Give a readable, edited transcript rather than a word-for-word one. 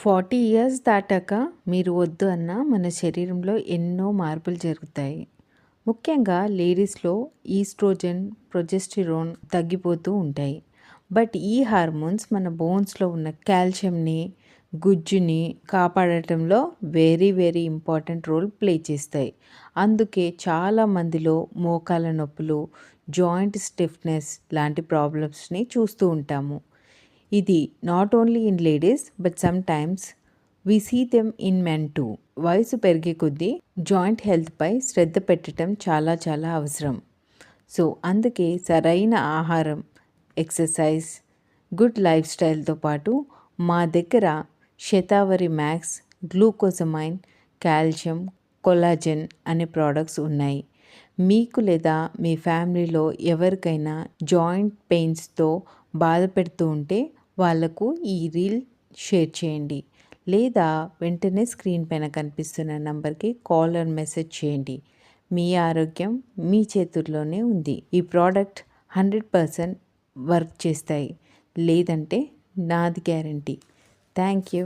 40 years దాటాక మీరు వద్దు అన్నా మన శరీరంలో ఎన్నో మార్పులు జరుగుతాయి. ముఖ్యంగా లేడీస్‌లో ఈస్ట్రోజన్, ప్రొజెస్టెరాన్ తగ్గిపోతూ ఉంటాయి. బట్ ఈ హార్మోన్స్ మన బోన్స్‌లో ఉన్న కాల్షియంని, గుజ్జుని కాపాడటంలో వెరీ ఇంపార్టెంట్ రోల్ ప్లే చేస్తాయి. అందుకే చాలా మందిలో మోకాళ్ళ నొప్పులు, జాయింట్ స్టిఫ్‌నెస్ లాంటి ప్రాబ్లమ్స్‌ని చూస్తూ ఉంటాము. ఇది not only in ladies but sometimes we see them in men too. వయసు పెరిగే కొద్దీ జాయింట్ హెల్త్‌పై శ్రద్ధ పెట్టడం చాలా అవసరం. సో అందుకే సరైన ఆహారం, ఎక్సర్సైజ్, గుడ్ లైఫ్ స్టైల్‌తో పాటు మా దగ్గర shatavari max, glucosamine, calcium, collagen అనే ప్రొడక్ట్స్ ఉన్నాయి. మీకు లేదా మీ ఫ్యామిలీలో ఎవరికైనా జాయింట్ పెయిన్స్‌తో బాధపెడుతూ ఉంటే వాళ్ళకు ఈ రీల్ షేర్ చేయండి. లేదా వెంటనే స్క్రీన్ పైన కనిపిస్తున్న నంబర్‌కి కాల్ ఆర్ మెసేజ్ చేయండి. మీ ఆరోగ్యం మీ చేతుల్లోనే ఉంది. ఈ ప్రోడక్ట్ 100% వర్క్ చేస్తాయి. లేదంటే నాది గ్యారంటీ. Thank you.